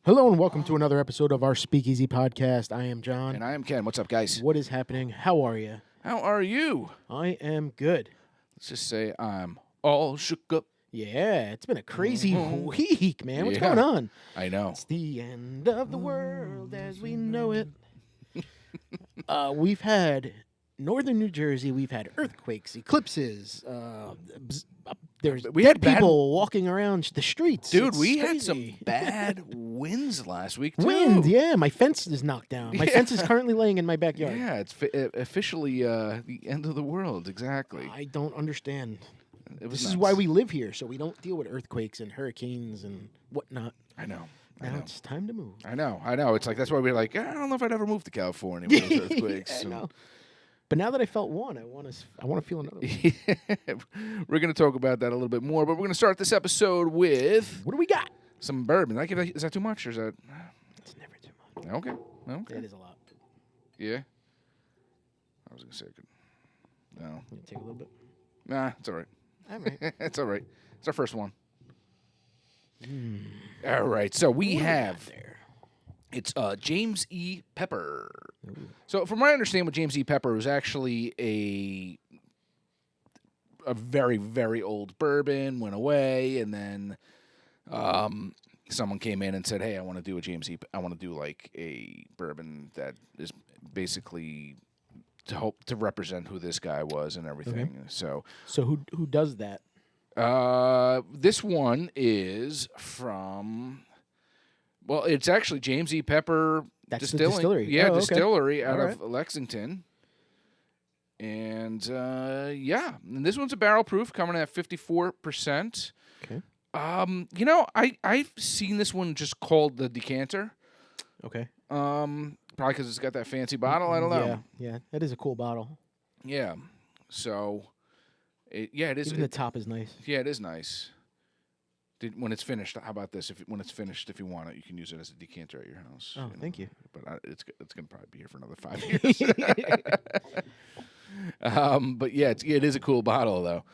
Hello and welcome to another episode of our Speakeasy podcast. I am John. And I am Ken. What's up, guys? What is happening? How are you? How are you? I am good. Let's just say I'm all shook up. Yeah, it's been a crazy week, man. What's Yeah. going on? I know. It's the end of the world as we know it. We've had northern New Jersey. We've had earthquakes, eclipses. We had bad- people walking around the streets. Dude, It's we had crazy. some bad winds last week, too. Wind. Yeah, my fence is knocked down. My fence is currently laying in my backyard. Yeah, it's officially the end of the world. Exactly. I don't understand. This This is why we live here, so we don't deal with earthquakes and hurricanes and whatnot. I know. Now it's time to move. I know. It's like that's why we're like, I don't know if I'd ever move to California with those earthquakes. I know. But now that I felt one, I want to feel another one. We're going to talk about that a little bit more, but we're going to start this episode with What do we got? some bourbon. Is that too much, or is that It's never too much. okay? That is a lot. Yeah. I was going to say I could. No. You take a little bit. Nah, it's all right. All right. It's all right. It's our first one. All right. So we have there. it's James E. Pepper. Ooh. So from what I understand, with James E. Pepper, it was actually a very, very old bourbon, went away, and then someone came in and said, "Hey, I want to do a James E. I want to do like a bourbon that is basically to represent who this guy was and everything." Okay. So who does that? This one is from. Well, it's actually James E. Pepper That's the distillery. Yeah, Oh, okay. distillery out All of Lexington. And and this one's a barrel proof, coming at 54%. Okay. I've seen this one just called the Decanter. Okay. Probably because it's got that fancy bottle. I don't know. Yeah. That is a cool bottle. Yeah. So, it is. Even the top is nice. Yeah, it is nice. When it's finished, how about this? When it's finished, if you want it, you can use it as a decanter at your house. Oh, thank you. But it's going to probably be here for another 5 years. But yeah, it is a cool bottle though.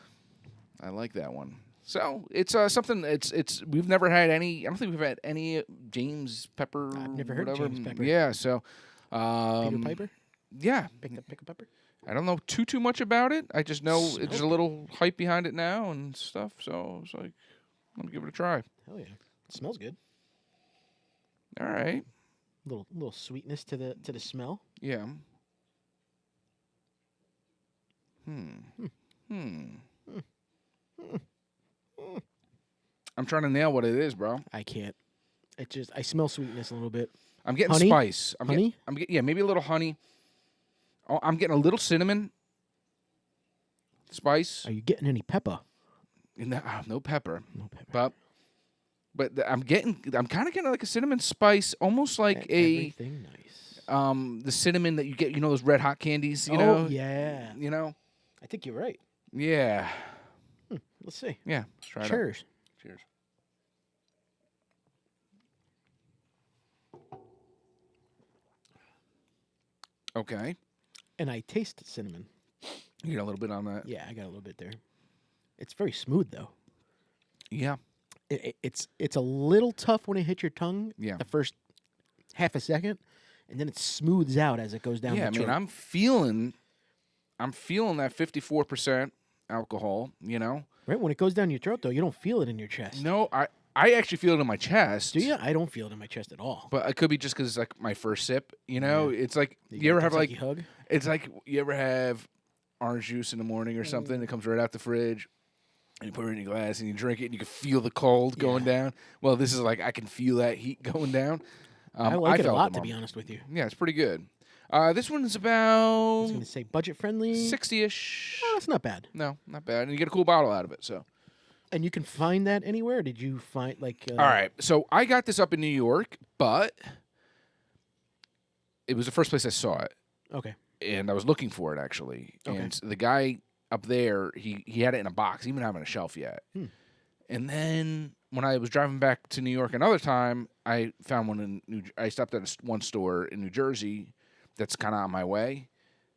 I like that one. So it's something. It's we've never had any. I don't think we've had any James Pepper. I've never heard of James Pepper. Yeah. So. Peter Piper. Yeah. Pick a pepper. I don't know too much about it. I just know there's a it. little hype behind it now and stuff. So it's like, let me give it a try. Hell yeah! It smells good. All right. Little sweetness to the smell. Yeah. I'm trying to nail what it is, bro. I can't. I smell sweetness a little bit. I'm getting Honey? spice. Honey? Yeah, maybe a little honey. Oh, I'm getting a little cinnamon. Spice. Are you getting any pepper? No pepper. No pepper. But I'm kind of getting like a cinnamon spice, almost like Everything nice. The cinnamon that you get, those red hot candies, you know? Yeah. I think you're right. Yeah. Let's see. Yeah. Let's try it out. Cheers. Cheers. Okay. And I taste cinnamon. You got a little bit on that? Yeah, I got a little bit there. It's very smooth though. Yeah. It's a little tough when it hits your tongue. Yeah. The first half a second, and then it smooths out as it goes down. Yeah, the throat. I'm feeling that 54% alcohol, Right when it goes down your throat, though, you don't feel it in your chest. No, I actually feel it in my chest. Do you? I don't feel it in my chest at all. But it could be just because it's like my first sip, It's like, you ever have like, hug? it's like you ever have orange juice in the morning or something that comes right out the fridge, and you put it in your glass and you drink it and you can feel the cold going down. Well, this is like, I can feel that heat going down. I like it a felt lot, to be honest with you. Yeah, it's pretty good. This one is about I was going to say budget friendly. 60-ish. Oh, that's not bad. No, not bad. And you get a cool bottle out of it, so. And you can find that anywhere? Did you find, like... All right. So I got this up in New York, but it was the first place I saw it. Okay. And I was looking for it, actually. Okay. And the guy up there, he had it in a box. He didn't have it on a shelf yet. And then when I was driving back to New York another time, I found one I stopped at one store in New Jersey that's kind of on my way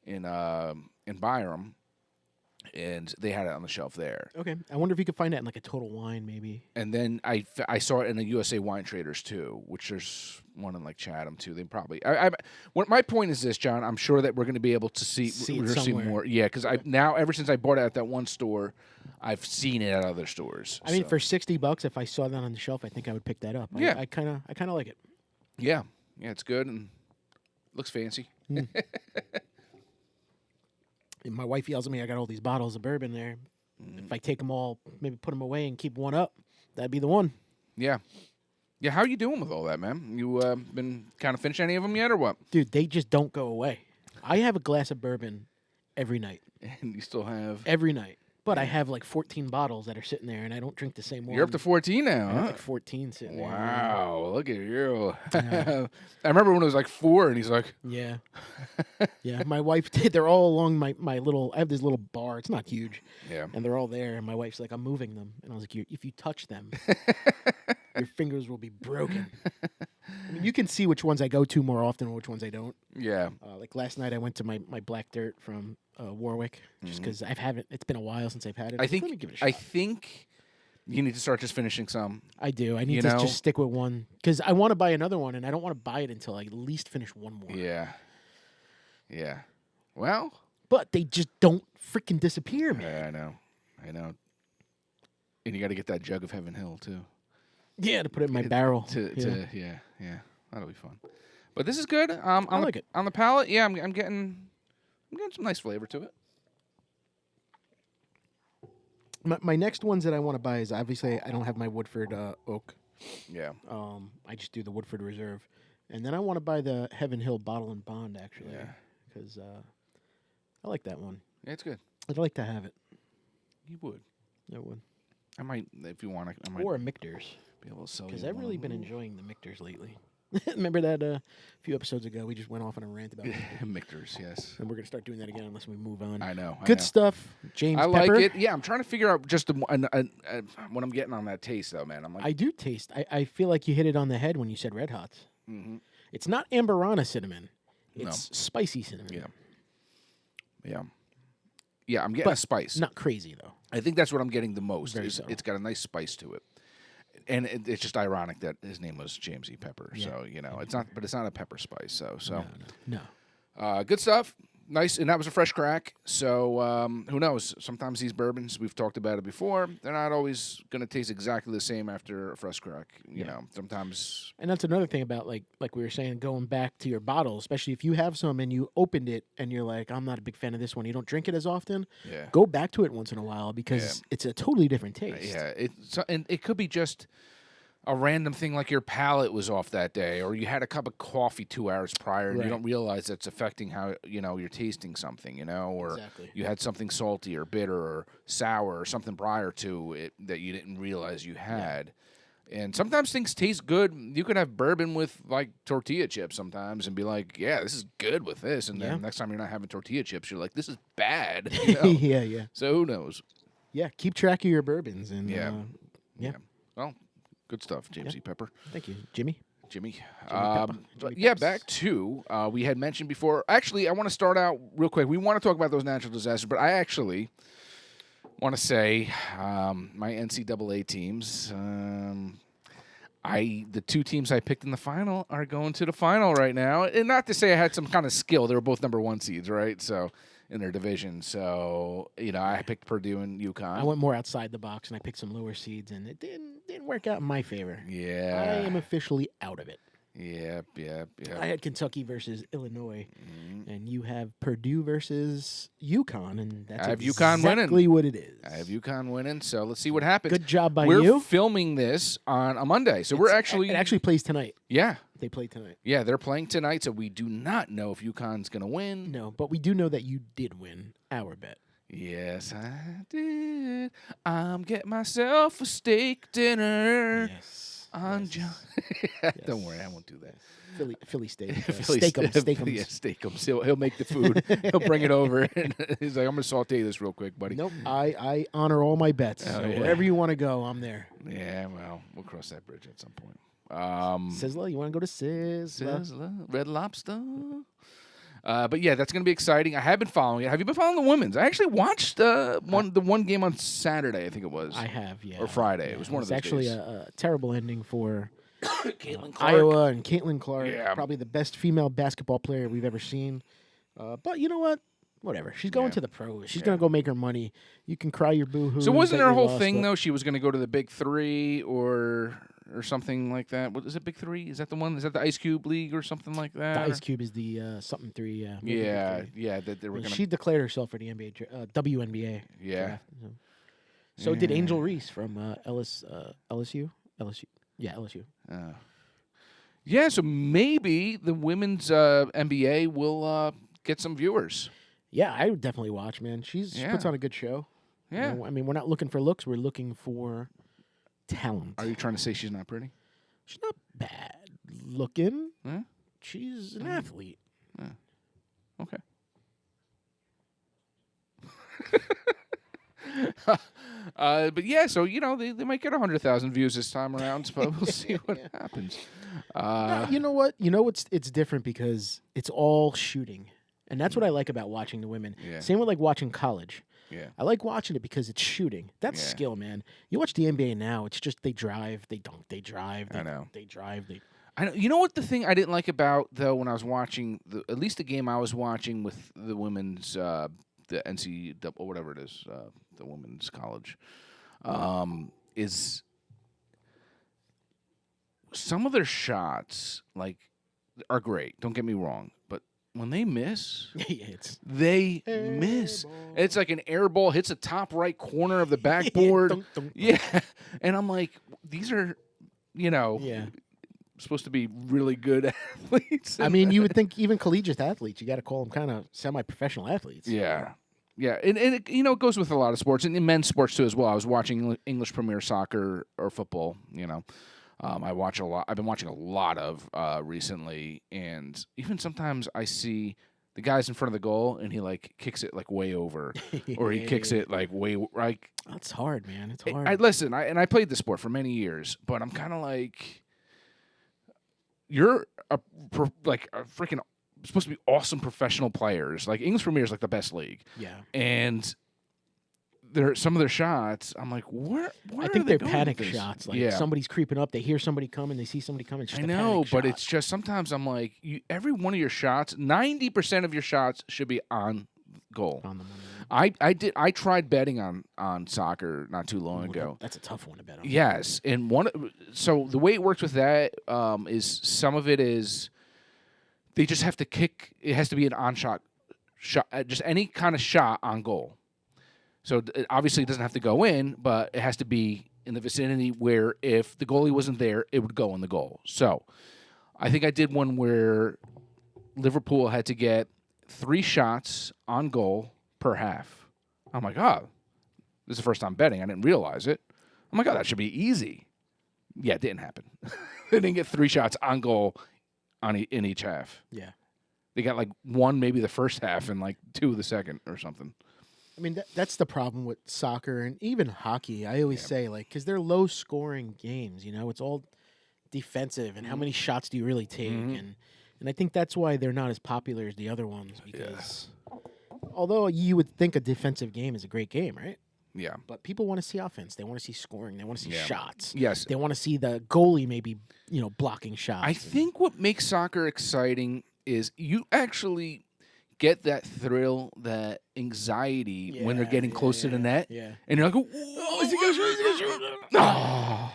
in Byram. and they had it on the shelf there. Okay. I wonder if you could find that in like a Total Wine, maybe. And then I saw it in the USA Wine Traders too, which there's one in like Chatham too. They probably. My point is this, John. I'm sure that we're going to be able to see more. Yeah, because ever since I bought it at that one store, I've seen it at other stores. I mean, for $60, if I saw that on the shelf, I think I would pick that up. Yeah, I kind of like it. Yeah, it's good and looks fancy. And my wife yells at me, I got all these bottles of bourbon there. If I take them all, maybe put them away and keep one up, that'd be the one. Yeah. Yeah, how are you doing with all that, man? You been kind of finished any of them yet or what? Dude, they just don't go away. I have a glass of bourbon every night. And you still have... Every night. But I have like 14 bottles that are sitting there, and I don't drink the same one. You're up to 14 now, I huh? have like 14 sitting there. Wow, look at you. I remember when it was like 4, and he's like... Yeah. Yeah, my wife did. They're all along my little... I have this little bar. It's not huge. Yeah. And they're all there, and my wife's like, I'm moving them. And I was like, if you touch them, your fingers will be broken. I mean, you can see which ones I go to more often and which ones I don't. Yeah. Like last night, I went to my Black Dirt from Warwick, just because it's been a while since I've had it. I think Let me give it a shot. I think you need to start just finishing some. I do. I need to just stick with one because I want to buy another one, and I don't want to buy it until I at least finish one more. Yeah. Yeah. Well. But they just don't freaking disappear, man. Yeah, I know. And you got to get that jug of Heaven Hill too. Yeah, to put it in my barrel. Yeah. That'll be fun. But this is good. I like it. On the palate, yeah, I'm getting some nice flavor to it. My next ones that I want to buy is obviously I don't have my Woodford Oak. Yeah. I just do the Woodford Reserve, and then I want to buy the Heaven Hill Bottle and Bond actually. Yeah. Because I like that one. Yeah, it's good. I'd like to have it. You would. I would. I might, if you want. I might. Or a Michter's. Be able to sell you. Because I've really been enjoying the Michter's lately. Remember that a few episodes ago we just went off on a rant about Michter's, yes. And we're gonna start doing that again unless we move on. I know. Good stuff, James. I Pepper. like it. Yeah, I'm trying to figure out just what I'm getting on that taste, though, man. I'm like, I do taste. I feel like you hit it on the head when you said Red Hots. Mm-hmm. It's not Amberana cinnamon. It's spicy cinnamon. Yeah. I'm getting a spice. Not crazy though. I think that's what I'm getting the most. Very so. It's got a nice spice to it. And it's just ironic that his name was James E. Pepper. Yeah. So, it's not, but it's not a pepper spice. So. No. Good stuff. Nice. And that was a fresh crack. So, who knows? Sometimes these bourbons, we've talked about it before, they're not always going to taste exactly the same after a fresh crack. You know, sometimes. And that's another thing about, like we were saying, going back to your bottle, especially if you have some and you opened it and you're like, I'm not a big fan of this one. You don't drink it as often. Yeah. Go back to it once in a while because it's a totally different taste. Yeah. And it could be just a random thing like your palate was off that day, or you had a cup of coffee 2 hours prior and you don't realize that's affecting how, you're tasting something, or you had something salty or bitter or sour or something prior to it that you didn't realize you had. Yeah. And sometimes things taste good. You could have bourbon with like tortilla chips sometimes and be like, yeah, this is good with this. And then next time you're not having tortilla chips, you're like, this is bad. Yeah. So who knows? Yeah, keep track of your bourbons. And yeah. Well, good stuff, James E. Pepper. Thank you, Jimmy. Back to, we had mentioned before. Actually, I want to start out real quick. We want to talk about those natural disasters, but I actually want to say my NCAA teams, the 2 teams I picked in the final are going to the final right now. And not to say I had some kind of skill. They were both number 1 seeds, right? So in their division. So, I picked Purdue and UConn. I went more outside the box, and I picked some lower seeds, and it didn't work out in my favor. Yeah. I am officially out of it. Yep. I had Kentucky versus Illinois, and you have Purdue versus UConn, and that's exactly what it is. I have UConn winning, so let's see what happens. Good job by you. We're filming this on a Monday, so it actually plays tonight. Yeah. They play tonight. Yeah, they're playing tonight, so we do not know if UConn's going to win. No, but we do know that you did win our bet. Yes, I did. I'm getting myself a steak dinner. Yes. Don't worry, I won't do that. Philly steak. Steak-ums. Yeah, steak-ums. He'll make the food. He'll bring it over. And he's like, I'm going to saute this real quick, buddy. Nope. I honor all my bets. So wherever you want to go, I'm there. Yeah, well, we'll cross that bridge at some point. Sizzler, you want to go to Sizzler? Red Lobster. But yeah, that's going to be exciting. I have been following it. Have you been following the women's? I actually watched the one game on Saturday, I think it was. I have, yeah. Or Friday. Yeah, it was one of those actually days. a terrible ending for Caitlin Clark. Iowa and Caitlin Clark. Yeah. Probably the best female basketball player we've ever seen. But you know what? Whatever. She's going to the pros. She's going to go make her money. You can cry your boo-hoo. So wasn't her whole thing, though, she was going to go to the Big Three or something like that? What is it, Big Three? Is that the one? Is that the Ice Cube League or something like that? The Ice Cube is the something three. Yeah. That they were going to. She declared herself for the NBA, WNBA. Yeah. Draft, so did Angel Reese from LSU. Yeah, LSU. Yeah, so maybe the women's NBA will get some viewers. Yeah, I would definitely watch, man. She puts on a good show. Yeah. You know, I mean, we're not looking for looks. We're looking for talent. Are you trying to say she's not pretty? She's not bad looking. Huh? She's an athlete. Okay. But yeah, so they might get 100,000 views this time around, but we'll see what happens. No, you know what? It's different because it's all shooting, and that's what I like about watching the women. Yeah. Same with like watching college. Yeah. I like watching it because it's shooting. That's skill, man. You watch the NBA now; it's just they drive, they dunk, they drive. I know. They drive. I know. You know what the thing I didn't like about though when I was watching at least the game I was watching with the women's the NC or whatever it is the women's college is some of their shots like are great. Don't get me wrong, but when they miss, they miss. Ball. It's like an air ball hits the top right corner of the backboard. Dunk, dunk, dunk. Yeah, and I'm like, these are, supposed to be really good athletes. I mean, you would think even collegiate athletes, you got to call them kind of semi-professional athletes. Yeah. Yeah, and it, it goes with a lot of sports, and in men's sports too as well. I was watching English Premier Soccer or football, I watch a lot. I've been watching a lot of recently, and even sometimes I see the guys in front of the goal, and he like kicks it like way over, or he kicks it like way like. That's hard, man. It's hard. I played the sport for many years, but I'm kind of like, you're a freaking supposed to be awesome professional players. Like English Premier is like the best league. Yeah, and some of their shots, I'm like, where I think they're going panic with this? shots. Like somebody's creeping up, they hear somebody coming, they see somebody coming. It's just I a know, panic but shot. it's just sometimes I'm like, every one of your shots, 90% of your shots should be on goal. On the money. I tried betting on soccer not too long ago. That's a tough one to bet on. Yes, and so the way it works with that is some of it is they just have to kick. It has to be an on-shot shot, just any kind of shot on goal. So obviously it doesn't have to go in, but it has to be in the vicinity where if the goalie wasn't there, it would go in the goal. So I think I did one where Liverpool had to get 3 shots on goal per half. I'm like, oh, this is the first time betting. I didn't realize it. I'm like, oh, that should be easy. Yeah, it didn't happen. They didn't get 3 shots on goal in each half. Yeah. They got like 1 maybe the first half and like 2 the second or something. I mean, that's the problem with soccer and even hockey. I always say, because they're low-scoring games, it's all defensive, and how many shots do you really take? And I think that's why they're not as popular as the other ones, because although you would think a defensive game is a great game, right? Yeah. But people want to see offense. They want to see scoring. They want to see shots. Yes. They want to see the goalie maybe, blocking shots. I think what makes soccer exciting is you actually get that thrill, that anxiety when they're getting close to the net. Yeah. And you're like, oh, is he going to shoot? Oh.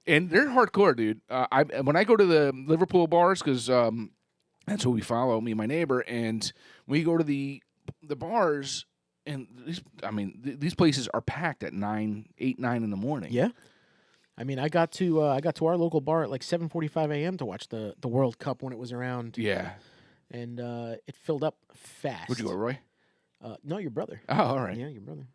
And they're hardcore, dude. When I go to the Liverpool bars, because that's who we follow, me and my neighbor, and we go to the bars, and these places are packed at 9 in the morning. Yeah. I mean, I got to our local bar at like 7:45 a.m. to watch the World Cup when it was around. Yeah. And it filled up fast. Would you go, Roy? No, your brother. Oh, all right. Yeah, your brother.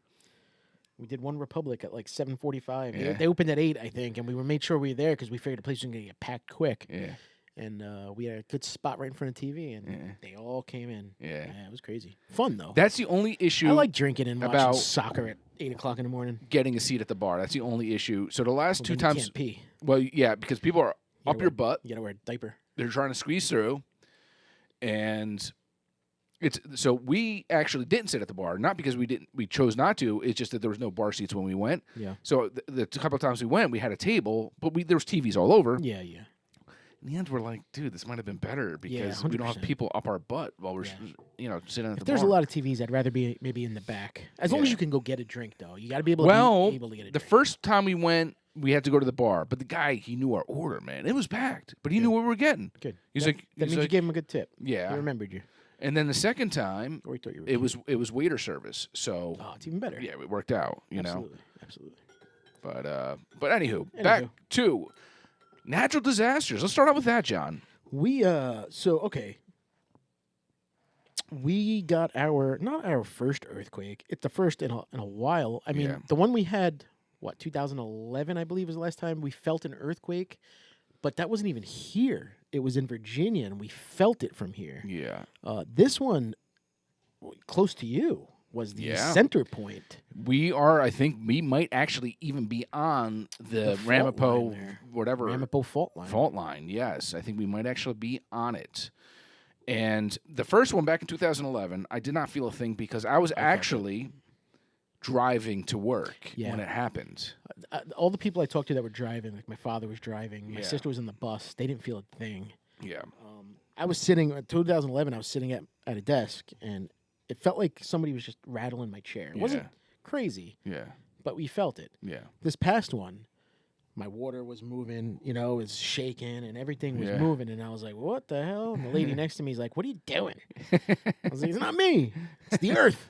We did One Republic at like 7:45. Yeah. They opened at 8, I think, and we made sure we were there because we figured the place was going to get packed quick. Yeah. And we had a good spot right in front of TV, and they all came in. Yeah. It was crazy. Fun, though. That's the only issue. I like drinking and about watching soccer at 8 o'clock in the morning. getting a seat at the bar. That's the only issue. So the last 2 Then you times. can't pee. Well, yeah, because people are up your butt. You got to wear a diaper. They're trying to squeeze through. And so we actually didn't sit at the bar, not because we chose not to. It's just that there was no bar seats when we went. Yeah. So the couple of times we went, we had a table, but there was TVs all over. Yeah, yeah. In the end, we're like, dude, this might have been better because Yeah, we don't have 100%. people up our butt while we're, sitting at the bar. If there's a lot of TVs, I'd rather be maybe in the back. As long as you can go get a drink, though. You got to be able to be able to get a the drink. first time we went, we had to go to the bar, but the guy, he knew our order, man. It was packed, but he knew what we were getting. Good. He's That means you gave him a good tip. Yeah. He remembered you. And then the second time, Or he thought you were it was waiter service. So Oh, it's even better. yeah, it worked out, you know. Absolutely. But anywho, back to natural disasters. Let's start out with that, John. We okay. We got not our first earthquake. It's the first in a while. I mean, the one we had, 2011, I believe, was the last time we felt an earthquake, but that wasn't even here. It was in Virginia, and we felt it from here. Yeah. This one, close to you, was the center point. I think we might actually even be on the Ramapo, whatever. Ramapo fault line. Fault line, yes. I think we might actually be on it. And the first one back in 2011, I did not feel a thing because I was actually driving to work when it happened. All the people I talked to that were driving, like my father was driving, my sister was in the bus, they didn't feel a thing. Yeah. I was sitting, in 2011, I was sitting at a desk, and it felt like somebody was just rattling my chair. It wasn't crazy, but we felt it. Yeah. This past one, my water was moving, it was shaking, and everything was moving, and I was like, what the hell? And the lady next to me is like, what are you doing? I was like, it's not me. It's the earth.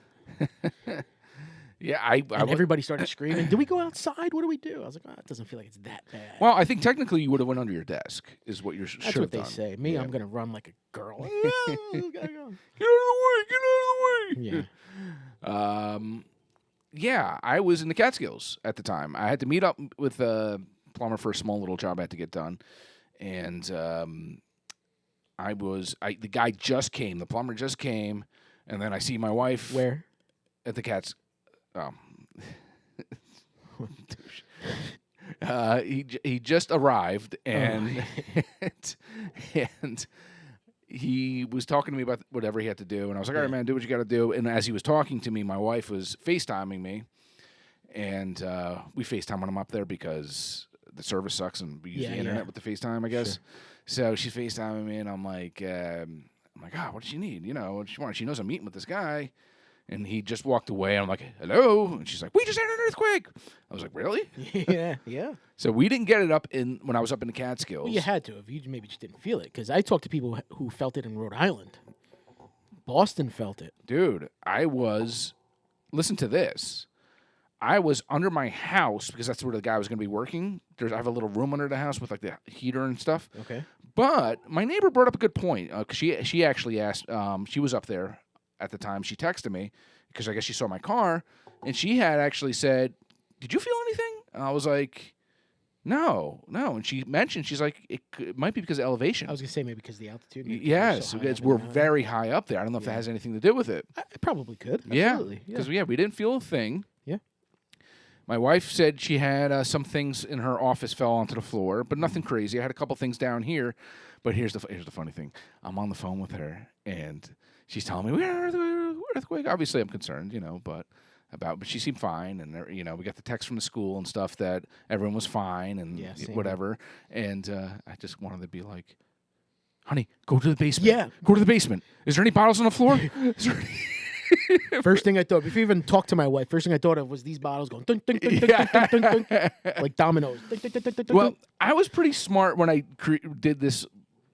Yeah, and everybody started screaming. Do we go outside? What do we do? I was like, it doesn't feel like it's that bad. Well, I think technically you would have went under your desk, is what you're That's what they say. Me, I'm going to run like a girl. Gotta go. Get out of the way! Get out of the way! Yeah, I was in the Catskills at the time. I had to meet up with a plumber for a small little job I had to get done. And the guy just came. The plumber just came. And then I see my wife. Where? At the Cats. He just arrived and and he was talking to me about whatever he had to do, and I was like, all right, man, do what you got to do. And as he was talking to me, my wife was FaceTiming me, and we FaceTime when I'm up there because the service sucks and we use the internet with the FaceTime, I guess. Sure. So she's FaceTiming me, and I'm like, what does she need? What does she want? She knows I'm meeting with this guy. And he just walked away. I'm like, hello? And she's like, we just had an earthquake. I was like, really? Yeah. So we didn't get it up when I was up in the Catskills. Well, you had to if you maybe just didn't feel it. Because I talked to people who felt it in Rhode Island. Boston felt it. Dude, listen to this. I was under my house because that's where the guy was going to be working. I have a little room under the house with like the heater and stuff. Okay. But my neighbor brought up a good point. She actually asked, she was up there at the time. She texted me because I guess she saw my car, and she had actually said, did you feel anything? And I was like, no. And she mentioned, she's like, it might be because of elevation. I was going to say maybe because of the altitude. Yes, because we're very high up there. I don't know if that has anything to do with it. It probably could. Absolutely. Yeah, because we didn't feel a thing. Yeah. My wife said she had some things in her office fell onto the floor, but nothing crazy. I had a couple things down here, but here's the funny thing. I'm on the phone with her, and she's telling me, we're earthquake. Obviously, I'm concerned, but she seemed fine. And, we got the text from the school and stuff that everyone was fine and whatever. And I just wanted to be like, honey, go to the basement. Yeah. Go to the basement. Is there any bottles on the floor? First thing I thought, if you even talked to my wife, first thing I thought of was these bottles going dunk, dunk, dunk, dunk, dunk, dunk, dunk, like dominoes. Dunk, dunk, dunk, dunk, dunk, well, dunk. I was pretty smart when I did this.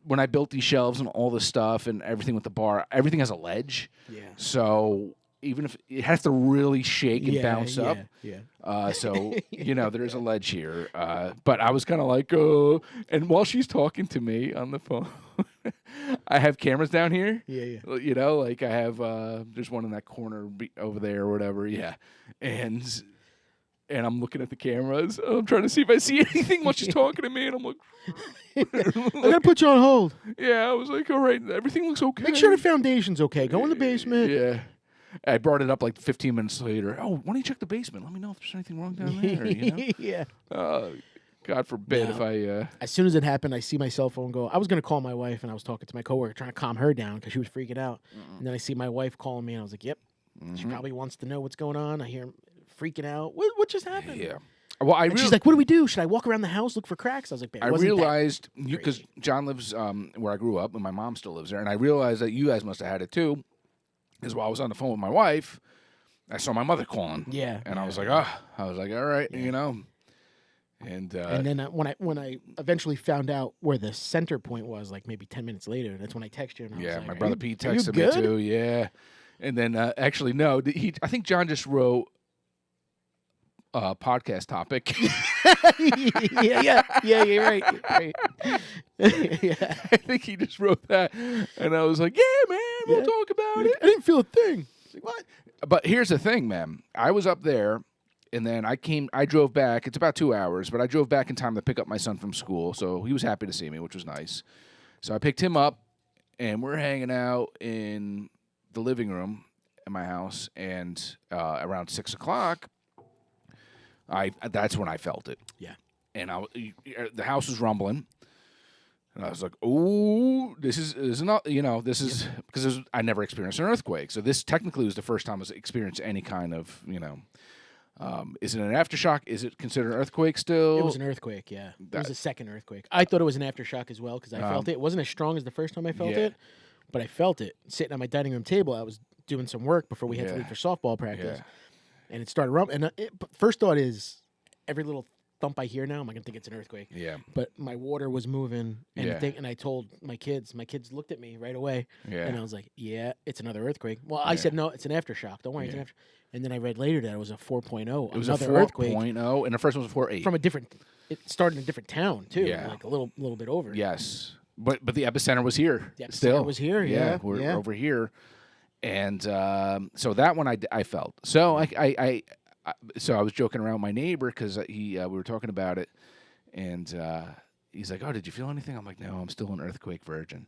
When I built these shelves and all this stuff and everything with the bar, everything has a ledge. Yeah. So even if it has to really shake and bounce up. Yeah. So, there is a ledge here. But I was kind of like, and while she's talking to me on the phone, I have cameras down here. Yeah. Like I have, there's one in that corner over there or whatever. Yeah. And I'm looking at the cameras. I'm trying to see if I see anything while she's talking to me. And I'm like, I gotta put you on hold. Yeah, I was like, all right, everything looks okay. Make sure the foundation's okay. Go in the basement. Yeah. I brought it up like 15 minutes later. Oh, why don't you check the basement? Let me know if there's anything wrong down there. Yeah. God forbid No. if I. As soon as it happened, I see my cell phone go. I was going to call my wife, and I was talking to my coworker, trying to calm her down because she was freaking out. And then I see my wife calling me, and I was like, "Yep, she probably wants to know what's going on." I hear him freaking out. What just happened? Yeah. Well, And she's like, "What do we do? Should I walk around the house look for cracks?" I was like, "Babe, I realized because John lives where I grew up, and my mom still lives there, and I realized that you guys must have had it too. Because while I was on the phone with my wife, I saw my mother calling. Yeah. And I was like, all right, you know. And then when I eventually found out where the center point was, like maybe 10 minutes later, that's when I texted you. And I was like, my brother Pete are you texted me good? too. Yeah. And then actually, no, I think John just wrote a podcast topic. yeah, you're right. Yeah. I think he just wrote that. And I was like, yeah, man, we'll talk about it. I didn't feel a thing. Like, what? But here's the thing, man. I was up there, and then I drove back. It's about 2 hours, but I drove back in time to pick up my son from school, so he was happy to see me, which was nice. So I picked him up, and we're hanging out in the living room at my house, and around 6 o'clock, that's when I felt it. Yeah. And the house was rumbling. And I was like, "Oh, this is not, this is because I never experienced an earthquake. So this technically was the first time I was experienced any kind of, is it an aftershock? Is it considered an earthquake still?" It was an earthquake, yeah. It was a second earthquake. I thought it was an aftershock as well because I felt it. It wasn't as strong as the first time I felt it, but I felt it sitting at my dining room table. I was doing some work before we had to leave for softball practice, and it started rumbling. And first thought is every little thump I hear now, I'm going to think it's an earthquake. Yeah. But my water was moving, and I told my kids. My kids looked at me right away, and I was like, "Yeah, it's another earthquake." Well, I said, "No, it's an aftershock. Don't worry, it's an aftershock." And then I read later that it was a 4.0. It was another a 4.0, earthquake, and the first one was 4.8. from a different. It started in a different town too, Yeah. like a little bit over. Yes, but the epicenter was here. The epicenter still was here. Yeah, we're over here, and so that one I felt. So so I was joking around with my neighbor because we were talking about it, and he's like, "Oh, did you feel anything?" I'm like, "No, I'm still an earthquake virgin."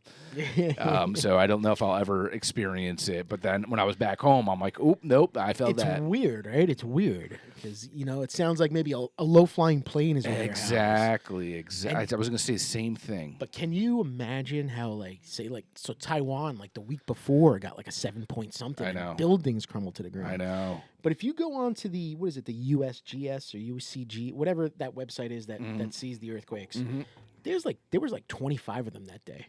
So I don't know if I'll ever experience it. But then when I was back home, I'm like, "Oop, nope, I felt that." It's weird, right? It's weird because it sounds like maybe a low flying plane is over your house. Exactly. I was going to say the same thing. But can you imagine how, so Taiwan, the week before, got like a 7 point something. I know. And buildings crumbled to the ground. I know. But if you go on to the USGS or UCG, whatever that website is that sees the earthquakes, there was 25 of them that day.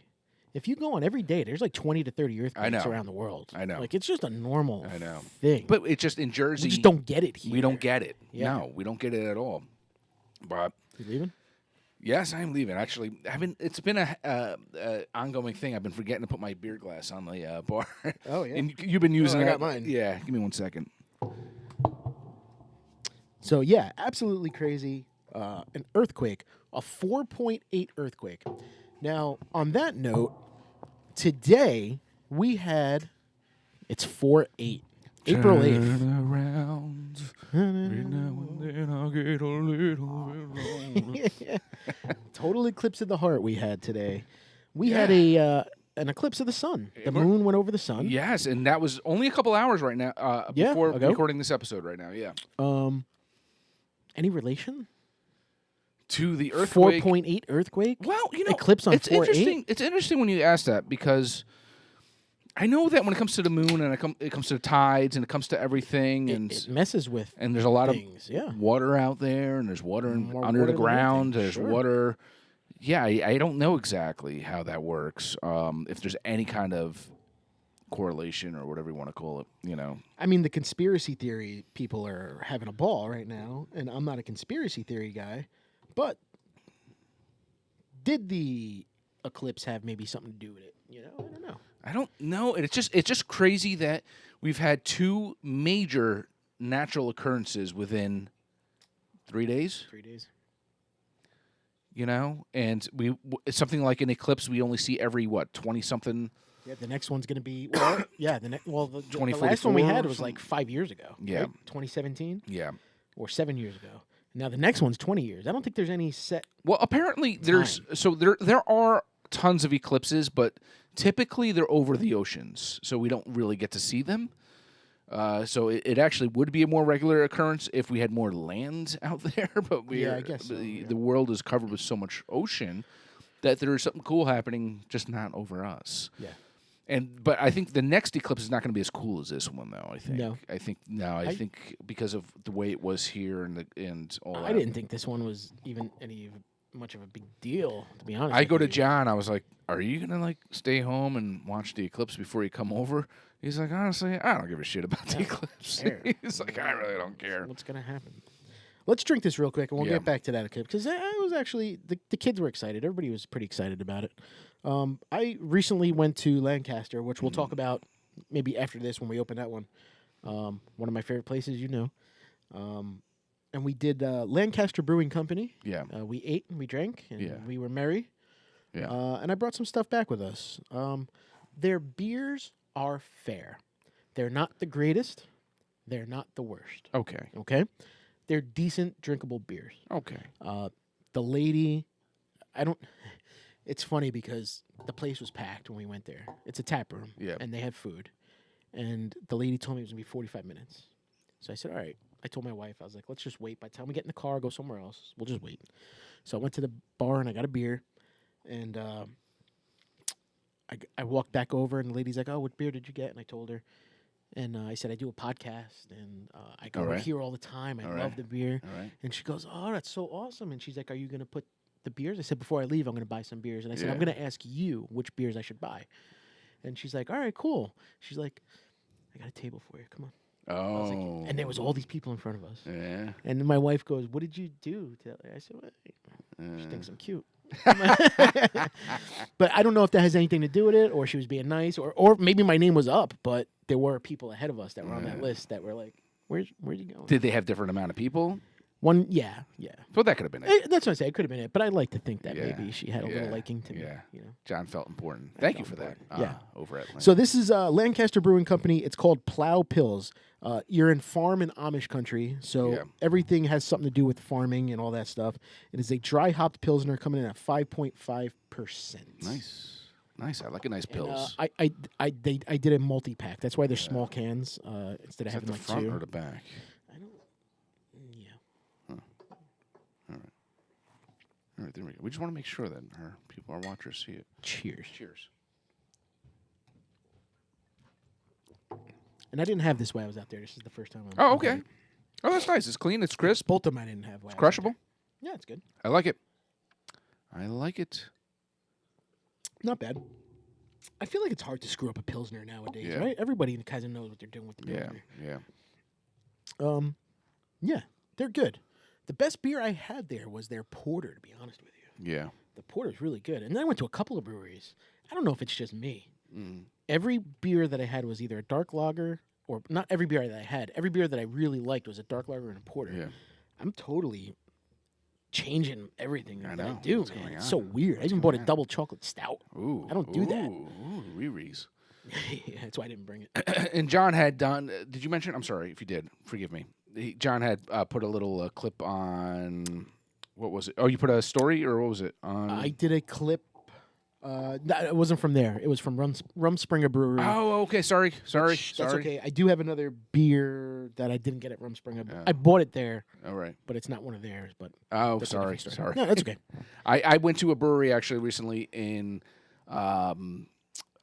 If you go on every day, there's 20 to 30 earthquakes around the world. I know. It's just a normal know. thing. But it's just in Jersey. We just don't get it here. We don't get it. Yeah. No, we don't get it at all. But You leaving? yes, I'm leaving. Actually, it's been a ongoing thing. I've been forgetting to put my beer glass on the bar. Oh, yeah. And you've been using I it. got mine. Yeah, give me 1 second. So, yeah, absolutely crazy. An earthquake, a 4.8 earthquake. Now, on that note, today we had, it's 4/8, April 8th. Turn around. Every now and then I'll get a little bit lonely. Total eclipse of the heart we had today. We had an eclipse of the sun. The moon went over the sun. Yes, and that was only a couple hours right now before recording this episode right now. Yeah. Any relation? To the earthquake. 4.8 earthquake? Well, eclipse on 4/8? It's interesting when you ask that because I know that when it comes to the moon and it comes to the tides and it comes to everything It messes with and there's a lot things, of water out there and there's water More under water the than ground. anything, There's sure. water. Yeah, I don't know exactly how that works. If there's any kind of correlation or whatever you want to call it, I mean, the conspiracy theory people are having a ball right now, and I'm not a conspiracy theory guy, but did the eclipse have maybe something to do with it? I don't know. I don't know. It's just crazy that we've had two major natural occurrences within 3 days. 3 days. And something like an eclipse we only see every 20-something. Yeah, the next one's going to be the last 2044 one we had or was like 5 years ago. Yeah. Right? 2017 Yeah. or 7 years ago. Now the next one's 20 years. I don't think there's any set. Well, apparently there are tons of eclipses, but typically they're over the oceans, so we don't really get to see them. So it actually would be a more regular occurrence if we had more land out there. But I guess so, the world is covered with so much ocean that there is something cool happening, just not over us. Yeah. But I think the next eclipse is not going to be as cool as this one, though. I think. No. I think because of the way it was here and all that. I didn't think this one was even much of a big deal, to be honest. I with go to you. John. I was like, "Are you gonna like stay home and watch the eclipse before you come over?" He's like, "Honestly, I don't give a shit about the eclipse." He's like, "I really don't care." What's gonna happen? Let's drink this real quick, and we'll Yeah. get back to that eclipse because I was actually the kids were excited. Everybody was pretty excited about it. I recently went to Lancaster, which we'll talk about maybe after this when we open that one. One of my favorite places, and we did Lancaster Brewing Company. Yeah. We ate and we drank and Yeah. we were merry. Yeah. And I brought some stuff back with us. Their beers are fair. They're not the greatest. They're not the worst. Okay. Okay? They're decent, drinkable beers. Okay. The lady, it's funny because the place was packed when we went there. It's a tap room. Yeah. And they had food. And the lady told me it was going to be 45 minutes. So I said, all right. I told my wife, I was like, let's just wait. By the time we get in the car, go somewhere else. We'll just wait. So I went to the bar and I got a beer. And I walked back over and the lady's like, oh, what beer did you get? And I told her. And I said, I do a podcast, and I go here all the time. I love the beer. All right. And she goes, oh, that's so awesome. And she's like, are you going to put the beers? I said, before I leave, I'm going to buy some beers. And I said, Yeah. I'm going to ask you which beers I should buy. And she's like, all right, cool. She's like, I got a table for you. Come on. I was like, and there was all these people in front of us. Yeah. And then my wife goes, what did you do? I said, well, she thinks I'm cute. But I don't know if that has anything to do with it, or she was being nice, or maybe my name was up, but there were people ahead of us that were on that list that were like, where's you going? Did they have different amount of people? One, yeah. Well, that could have been it. That's what I say. It could have been it, but I'd like to think that Yeah. maybe she had a little liking to me. Yeah. You know. John felt important. Thank you for that. Yeah. Over at Lancaster. So this is Lancaster Brewing Company. It's called Plough Pills. You're in farm and Amish country, so everything has something to do with farming and all that stuff. It is a dry hopped Pilsner coming in at 5.5%. Nice. I like a nice pills. I did a multi pack. That's why they're small cans instead of Is that having the like front two. or the back? I don't. Yeah. All right, there we go. We just want to make sure that our people, our watchers, see it. Cheers. Cheers. And I didn't have this while I was out there. This is the first time. Oh, okay. Oh, that's nice. It's clean. It's crisp. Both of them I didn't have. While It's I was out crushable. there. Yeah, it's good. I like it. I like it. Not bad. I feel like it's hard to screw up a Pilsner nowadays, Yeah. right? Everybody kind of knows what they're doing with the Pilsner. Yeah. Yeah, they're good. The best beer I had there was their porter, to be honest with you. Yeah. The porter's really good. And then I went to a couple of breweries. I don't know if it's just me. Mm. Every beer that I had was either a dark lager or not every beer that I had. Every beer that I really liked was a dark lager and a porter. Yeah. I'm totally changing everything I that I know. do, What's man. going It's on? so weird. I What's even bought a going on? double chocolate stout. Ooh. I don't do that. Ooh, Riri's. Yeah, that's why I didn't bring it. And John had done. Did you mention? I'm sorry if you did. Forgive me. John had put a little clip on. What was it? Oh, you put a story or what was it? On. I did a clip. It wasn't from there. It was from Rumspringa Brewery. Oh, okay. Sorry. That's okay. I do have another beer that I didn't get at Rumspringa. Yeah. I bought it there, All right. but it's not one of theirs. But Oh, that's a sorry. different story. Sorry. No, that's okay. I went to a brewery actually recently in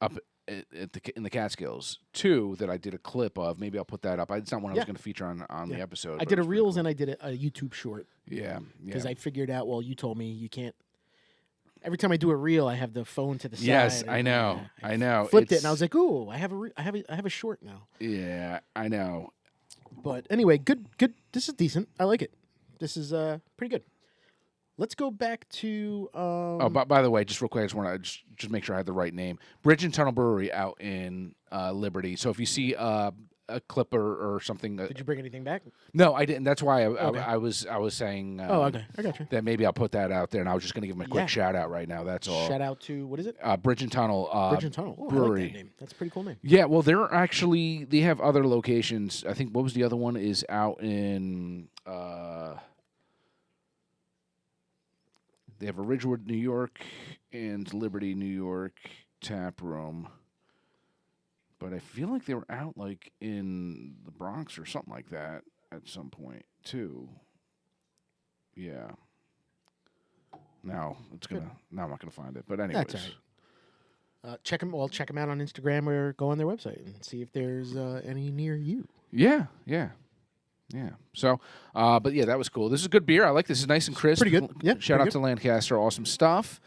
up in the Catskills too that I did a clip of. Maybe I'll put that up. It's not one I was going to feature on the episode. I but did it a was pretty Reels cool. and I did a YouTube short Yeah. because I figured out. Well, you told me you can't. Every time I do a reel, I have the phone to the side. Yes, and, I know. I know. Flipped it, and I was like, "Ooh, I have a short now." Yeah, I know. But anyway, good. This is decent. I like it. This is pretty good. Let's go back to. By the way, just real quick, I just want to just make sure I have the right name. Bridge and Tunnel Brewery out in Liberty. So if you see a clip or something, Did you bring anything back? no, I didn't. That's why Okay. I was saying. Okay, I got you. That maybe I'll put that out there, and I was just going to give them a quick Yeah. shout out right now. That's all. Shout out to what is it? Bridge and Tunnel. Bridge and Tunnel. Oh, I Brewery. like that name. That's a pretty cool name. Yeah, well, they have other locations. I think what was the other one is out in. They have a Ridgewood, New York, and Liberty, New York tap room. but I feel like they were out like in the Bronx or something like that at some point too. Yeah. Now I'm not gonna find it. But anyways, That's all right. Check them out on Instagram or go on their website and see if there's any near you. yeah. So, but yeah, that was cool. This is good beer. I like this. It's nice and crisp. Pretty good. Yeah, Shout pretty out to Lancaster. Awesome stuff.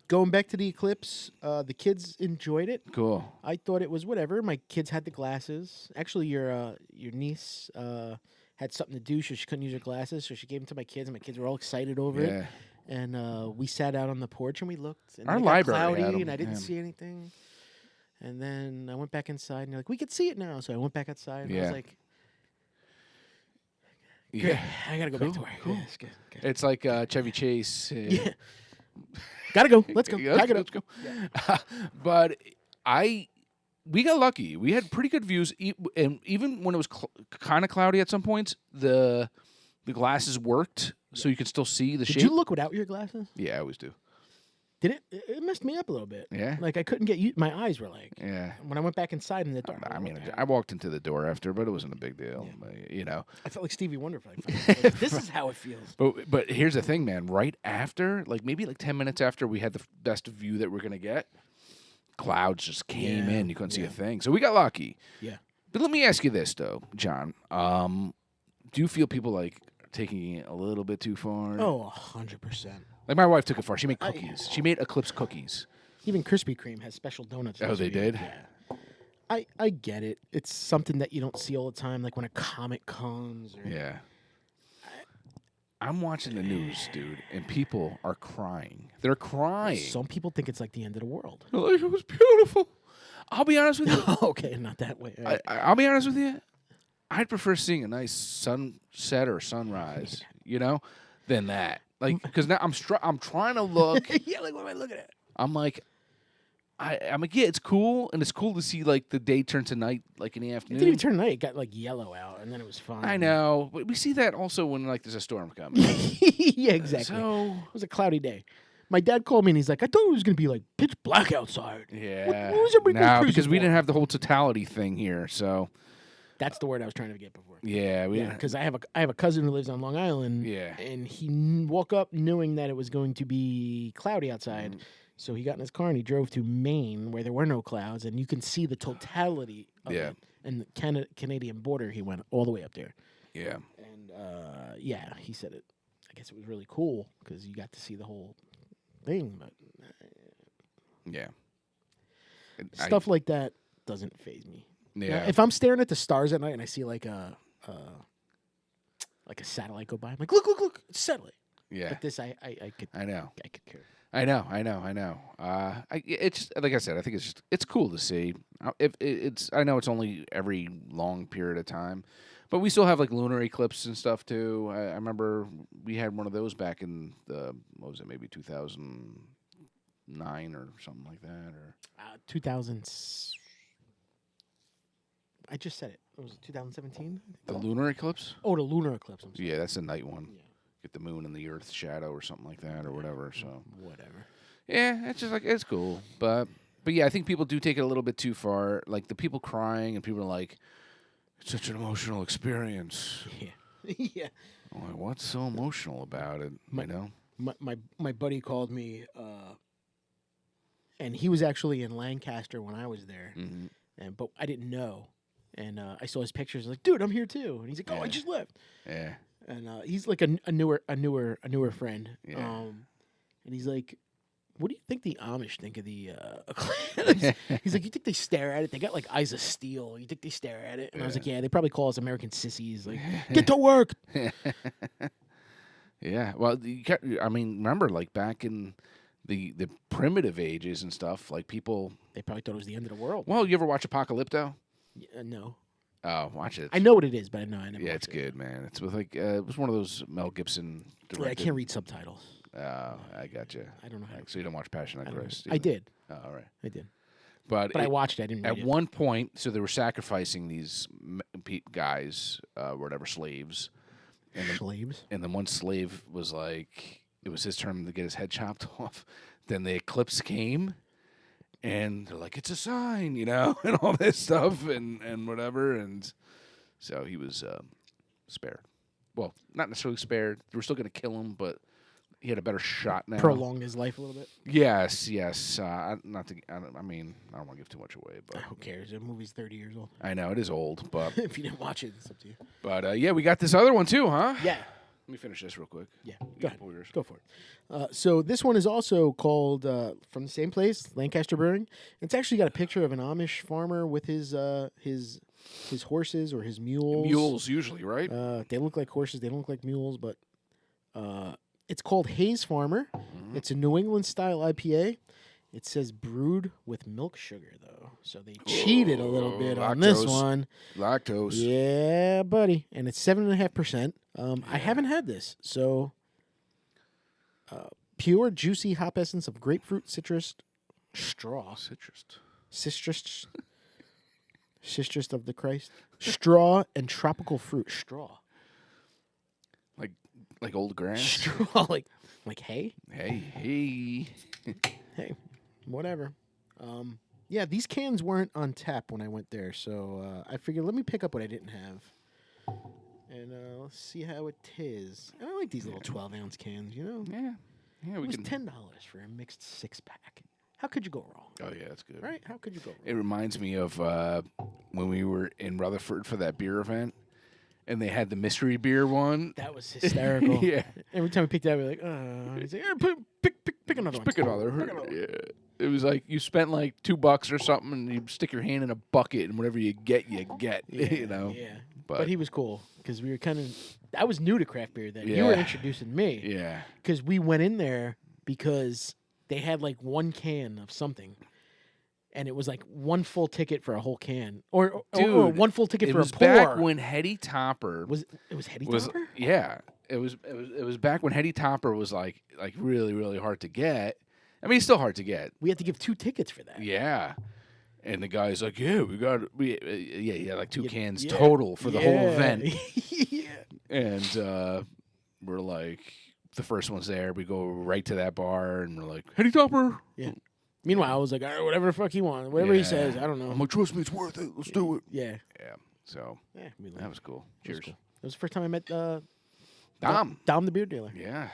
Going back to the Eclipse, the kids enjoyed it. Cool. I thought it was whatever. My kids had the glasses. Actually, your niece had something to do, so she couldn't use her glasses, so she gave them to my kids, and my kids were all excited over it. And we sat out on the porch and we looked. And Our it got library had cloudy, 'em, and I didn't yeah. see anything. And then I went back inside, and they're like, "We could see it now." So I went back outside, and I was like, "Great, I gotta go back to work." Cool. Yeah, it's good. It's like Chevy Chase. Yeah. Gotta go. Let's go. Let's go. But we got lucky. We had pretty good views, and even when it was kind of cloudy at some points, the glasses worked, so you could still see the shape. Did you look without your glasses? Yeah, I always do. Did it? It messed me up a little bit. Yeah. Like I couldn't get my eyes were like. Yeah. When I went back inside in the dark. I mean, I walked into the door after, but it wasn't a big deal. Yeah. But, you know. I felt like Stevie Wonder. Like, this is how it feels. But here's the thing, man. Right after, like maybe like 10 minutes after we had the best view that we're gonna get, clouds just came in. You couldn't see a thing. So we got lucky. Yeah. But let me ask you this though, John. Do you feel people like taking it a little bit too far? Oh, 100%. Like my wife took it far. She made cookies. She made Eclipse cookies. Even Krispy Kreme has special donuts. Oh, they did? Yeah. I get it. It's something that you don't see all the time, like when a comet comes. Or, Yeah. I'm watching the news, dude, and people are crying. They're crying. Some people think it's like the end of the world. They're like, it was beautiful. I'll be honest with you. Okay, not that way. I'll be honest with you. I'd prefer seeing a nice sunset or sunrise, than that. Like, because now I'm trying to look. Yeah, like what am I looking at? I'm like, I'm like, yeah, it's cool, and it's cool to see like the day turn to night, like in the It afternoon. didn't even turn night. It got like yellow out, and then it was fine. I know, but we see that also when like there's a storm coming. Yeah, exactly. So it was a cloudy day. My dad called me and he's like, "I thought it was gonna be like pitch black outside." yeah, what was everybody going now crazy because we for? didn't have the whole totality thing here, so That's the word I was trying to get before. yeah, we Yeah, didn't. because I have a cousin who lives on Long Island. Yeah. And he woke up knowing that it was going to be cloudy outside. So he got in his car and he drove to Maine where there were no clouds, and you can see the totality of Yeah. it. And the Canadian border, he went all the way up there. Yeah, And yeah, he said it. I guess it was really cool because you got to see the whole thing. But yeah. stuff like that doesn't faze me. Yeah. If I'm staring at the stars at night and I see like a satellite go by, I'm like, look, it's a satellite. Yeah. But this, I could. I know. I could care. I know. It's like I said. I think it's cool to see. I know it's only every long period of time, but we still have like lunar eclipse and stuff too. I remember we had one of those back in what was it, maybe 2009 or something like that, or 2000. I just said it. Was it 2017? the lunar eclipse. Oh, the lunar eclipse. I'm sorry. Yeah, that's the night one. Yeah. Get the moon and the Earth's shadow or something like that, or whatever. So Whatever. yeah, it's just like it's cool, but yeah, I think people do take it a little bit too far. Like the people crying and people are like, "It's such an emotional experience." Yeah. Yeah. I'm like, what's so emotional about it? My buddy called me, and he was actually in Lancaster when I was there, but I didn't know, and I saw his pictures. I was like, dude, I'm here too, and he's like, oh, I just left. Yeah. And he's like a newer friend. Yeah. And he's like, what do you think the Amish think of the Eclipse? He's like, you think they stare at it? They got like eyes of steel. You think they stare at it? And I was like, yeah, they probably call us American sissies. Like, get to work. Yeah. Well, remember like back in the primitive ages and stuff, like people. They probably thought it was the end of the world. Well, you ever watch Apocalypto? No. Oh, watch it. I know what it is, but I never. Yeah, it's good, man. It's with like it was one of those Mel Gibson directed. Yeah, I can't read subtitles. Oh, I got you. I don't know how. So you don't watch Passion of Christ? I did. Oh, all right. I did. But I watched it. I didn't read at it. one point, so they were sacrificing these guys, whatever, slaves. Slaves? And then one slave was like, it was his turn to get his head chopped off. Then the eclipse came, And they're like, it's a sign, you know, and all this stuff and whatever. And so he was spared. Well, not necessarily spared. They were still going to kill him, but he had a better shot now. Prolong his life a little bit. Yes. Not to. I mean, I don't want to give too much away, but Who cares? The movie's 30 years old. I know it is old, but If you didn't watch it, it's up to you. but yeah, we got this other one too, huh? Yeah. Let me finish this real quick. Yeah. You Go can ahead. pull yours. Go for it. So this one is also called from the same place, Lancaster Brewing. It's actually got a picture of an Amish farmer with his horses or his mules. Mules usually, right? They look like horses. They don't look like mules, but it's called Haze Farmer. Mm-hmm. It's a New England style IPA. It says brewed with milk sugar, though. So they cheated a little bit on this lactose. one. Lactose. Yeah, buddy. And it's 7.5%. I haven't had this. So pure, juicy hop essence of grapefruit, citrus, straw. Citrus of the Christ. Straw and tropical fruit. Straw. Like old grass. Straw, like hay? Hey. Hey, whatever. Yeah, these cans weren't on tap when I went there, so I figured let me pick up what I didn't have. And let's see how it is. And I like these little 12-ounce cans, you know? Yeah. Yeah, It we was can. $10 for a mixed 6-pack. How could you go wrong? Oh yeah, that's good. Right? How could you go wrong? It reminds me of when we were in Rutherford for that beer event, and they had the mystery beer one. That was hysterical. Yeah. Every time we picked it up, we were like, he's like, pick another one. Pick another. Yeah. It was like you spent like $2 or something, and you stick your hand in a bucket, and whatever you get, you get. Yeah, you know. Yeah. But But he was cool because we were kind of. I was new to craft beer then. You were Yeah. introducing me. yeah. Because we went in there because they had like one can of something. And it was like one full ticket for a whole can. Or Dude, one full ticket It for was a pour. back when Hetty Topper It was Hetty was Topper? yeah. It was back when Hetty Topper was like really really hard to get. I mean, it's still hard to get. We had to give 2 tickets for that. Yeah. And the guy's like, yeah, yeah, like 2 cans Yeah. total for the whole event. Yeah. And we're like, the first one's there. We go right to that bar, and we're like, Hetty Topper. Yeah. Meanwhile, I was like, all right, whatever the fuck he wants. Whatever he Yeah. says, I don't know. I'm like, trust me, it's worth it. Let's do it. Yeah. Yeah. So Yeah. that was cool. It was Cheers. cool. It was the first time I met Dom. Dom the beer dealer. Yeah.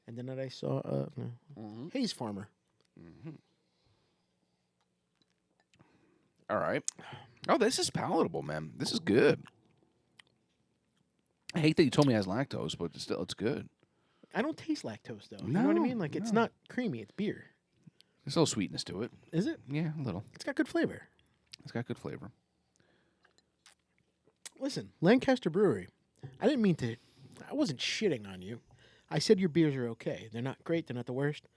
And then I saw Haze Farmer. All right. Oh, this is palatable, man. This is good. I hate that you told me it has lactose, but it's good. I don't taste lactose, though. You know what I No, mean? Like, it's no. not creamy. It's beer. There's a little sweetness to it. Is it? Yeah, a little. It's got good flavor. It's got good flavor. Listen, Lancaster Brewery. I didn't mean to. I wasn't shitting on you. I said your beers are okay. They're not great. They're not the worst.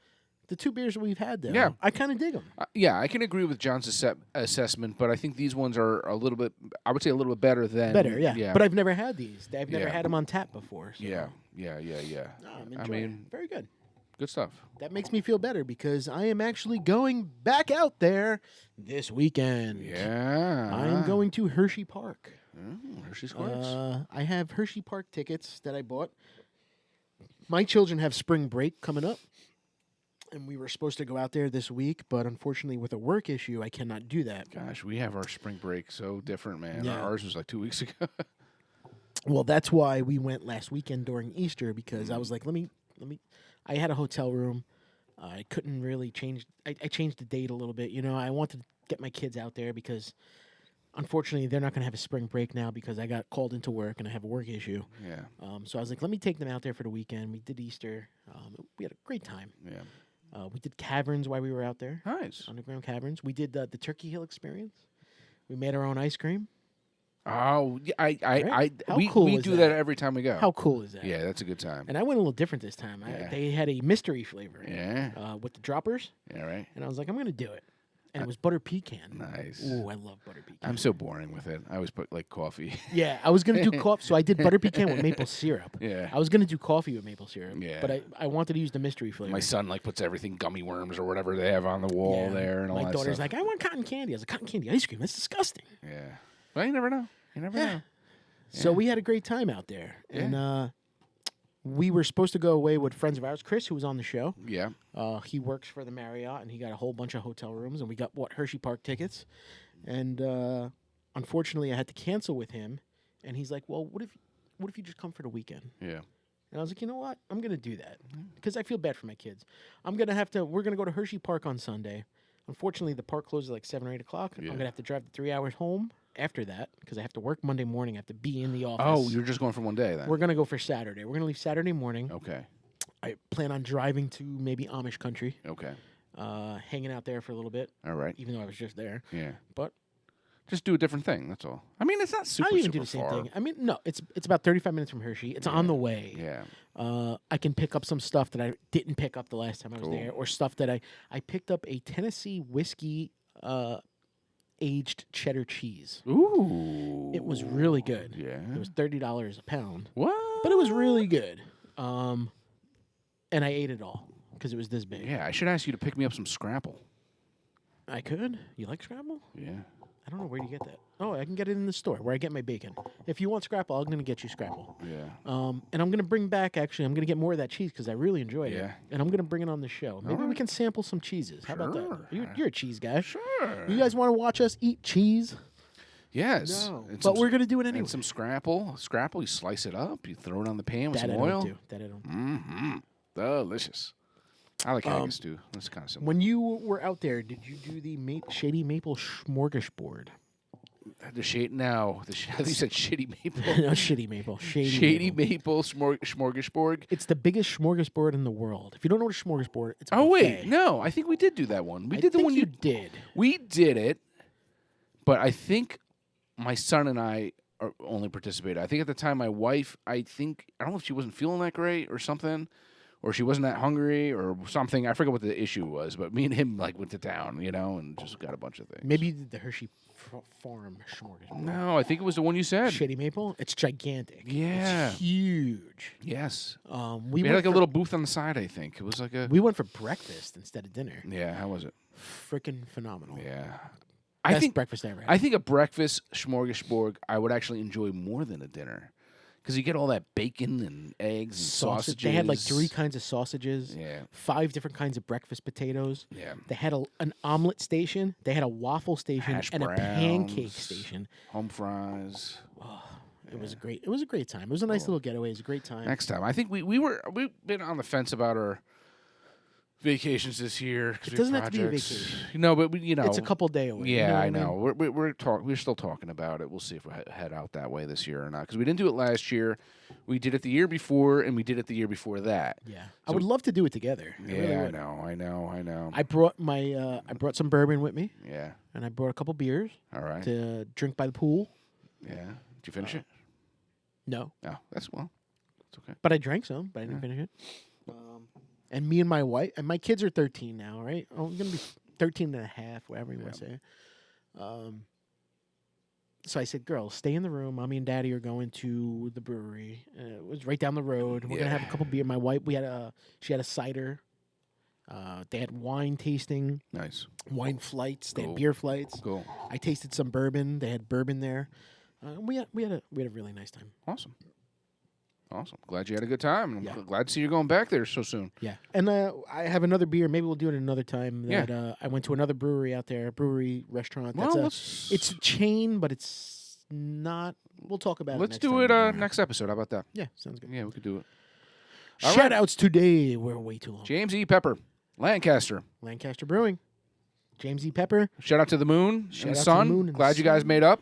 The 2 beers that we've had, though, Yeah. I kind of dig them. Yeah, I can agree with John's assessment, but I think these ones are a little bit, I would say a little bit better than. Better, yeah. Yeah. But I've never had these. I've never Yeah. had them on tap before. So. Yeah. No, I'm I enjoying mean, it. Very good. good stuff. That makes me feel better because I am actually going back out there this weekend. Yeah. I am going to Hershey Park. Hershey Squares. I have Hershey Park tickets that I bought. My children have spring break coming up, and we were supposed to go out there this week, but unfortunately, with a work issue, I cannot do that. Gosh, we have our spring break so different, man. Yeah. Ours was like 2 weeks ago. Well, that's why we went last weekend during Easter because I was like, let me. I had a hotel room. I couldn't really change. I changed the date a little bit. You know, I wanted to get my kids out there because, unfortunately, they're not going to have a spring break now because I got called into work and I have a work issue. Yeah. So I was like, let me take them out there for the weekend. We did Easter. We had a great time. Yeah. We did caverns while we were out there. Nice. Underground caverns. We did the Turkey Hill experience. We made our own ice cream. Oh, yeah, Right? How we cool is do that? that every time we go. How cool is that? Yeah, that's a good time. And I went a little different this time. Yeah. They had a mystery flavor. Yeah. With the droppers. Yeah, right. And I was like, I'm going to do it. And it was butter pecan. Nice. Ooh, I love butter pecan. I'm so boring with it. I always put like coffee. Yeah, I was going to do coffee. So I did butter pecan with maple syrup. Yeah. I was going to do coffee with maple syrup. Yeah. But I wanted to use the mystery flavor. My son like puts everything gummy worms or whatever they have on the wall Yeah. there and all My that daughter's stuff. like, I want cotton candy. I was like, cotton candy ice cream? That's disgusting. Yeah. Well, you never know. You never Yeah. know. So we had a great time out there. Yeah. And we were supposed to go away with friends of ours. Chris, who was on the show, Yeah. he works for the Marriott, and he got a whole bunch of hotel rooms, and we got Hershey Park tickets, and unfortunately, I had to cancel with him, and he's like, "Well, what if you just come for the weekend?" Yeah. And I was like, "You know what? I'm gonna do that because I feel bad for my kids. We're gonna go to Hershey Park on Sunday. Unfortunately, the park closes at like 7 or 8 o'clock. Yeah. I'm gonna have to drive 3 hours home after that because I have to work Monday morning. I have to be in the office. Oh, you're just going for one day then? We're gonna go for Saturday. We're gonna leave Saturday morning. Okay. I plan on driving to maybe Amish country, Okay. hanging out there for a little bit, All right. even though I was just there. Yeah. But Just do a different thing. That's all. I mean, it's not super. I don't even super do the same far. thing. I mean, no, it's about 35 minutes from Hershey. It's on the way. Yeah. I can pick up some stuff that I didn't pick up the last time I was Cool. there, or stuff that I picked up a Tennessee whiskey aged cheddar cheese. Ooh. It was really good. Yeah. It was $30 a pound, What? but it was really good. And I ate it all because it was this big. Yeah, I should ask you to pick me up some Scrapple. I could. You like Scrabble? Yeah. I don't know where you get that. Oh, I can get it in the store where I get my bacon. If you want Scrapple, I'm going to get you Scrapple. Yeah. And I'm going to bring back, actually, I'm going to get more of that cheese because I really enjoyed Yeah. it. And I'm going to bring it on the show. Maybe we right. can sample some cheeses. How about Sure. that? You're a cheese guy. Sure. You guys want to watch us eat cheese? Yes. No. And But some- we're going to do it anyway. And some Scrapple. Scrapple, you slice it up, you throw it on the pan with That I some don't oil. do. That I don't do. Mm-hmm. Delicious. I like haggis too. That's kind of similar. When you were out there, did you do the Shady Maple Smorgasbord? The shade now. You said shitty maple. No, Shitty Maple. Shady maple smorgasbord. It's the biggest smorgasbord in the world. If you don't know what a smorgasbord, it's a Oh wait, buffet. no. I think we did do that one. We I did the think one you did. We did it, but I think my son and I only participated. I think at the time my wife, I don't know if she wasn't feeling that great or something, or she wasn't that hungry or something. I forget what the issue was, but me and him went to town, and just got a bunch of things. Maybe you did the Hershey Farm smorgasbord. No, I think it was the one you said. Shady Maple. It's gigantic. Yeah. It's huge. Yes. We We had went a little booth on the side, I think. It was like a... We went for breakfast instead of dinner. Yeah, how was it? Freaking phenomenal. Yeah. Best breakfast I ever had. I think a breakfast smorgasbord I would actually enjoy more than a dinner. Because you get all that bacon and eggs and sausages. They had like 3 kinds of sausages. Yeah. 5 different kinds of breakfast potatoes. Yeah. They had an omelet station. They had a waffle station Hash and a pancake browns. station. Home fries. It was great. It was a great time. It was a nice little getaway. It was a great time. Next time. I think we've been on the fence about our vacations this year. 'Cause It we doesn't have have to be a projects. vacation. No, but It's a couple day away. Yeah, you know what I mean? know. We're still talking about it. We'll see if we head out that way this year or not. Because we didn't do it last year. We did it the year before, and we did it the year before that. Yeah, I would love to do it together. I really Yeah, would. I know. I brought I brought some bourbon with me, Yeah. and I brought a couple beers All right. to drink by the pool. Yeah. Did you finish it? No, No. It's okay. but I drank some, but I didn't finish it. And me and my wife, and my kids are 13 now, right? I'm going to be 13 and a half, whatever you want to say. So I said, girls, stay in the room. Mommy and Daddy are going to the brewery. It was right down the road. We're going to have a couple beer. My wife, she had a cider. They had wine tasting, Nice. wine flights. They Cool. had beer flights. Cool. I tasted some bourbon. They had bourbon there. We had a really nice time. Awesome. Glad you had a good time. I'm Yeah. glad to see you going back there so soon. Yeah, and I have another beer. Maybe we'll do it another time. Yeah. That I went to another brewery out there, brewery restaurant. Well, It's a chain, but it's not. We'll talk about it. let's next do time. it next episode. How about that? Yeah, sounds good. Yeah, we could do it. All Shout right. outs today. We're way too long. James E. Pepper, Lancaster. Lancaster Brewing. James E. Pepper. Shout out to the moon Shout and the out to the sun. moon and the Glad you guys sun. made up.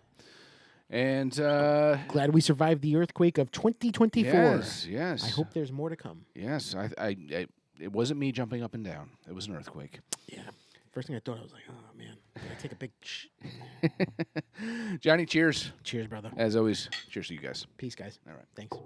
And Glad we survived the earthquake of 2024. yes. I hope there's more to come. Yes, it wasn't me jumping up and down. It was an earthquake. Yeah. First thing I thought, I was like, oh man, I gotta take a big. Johnny, cheers. Cheers, brother. As always, cheers to you guys. Peace, guys. All right. Thanks.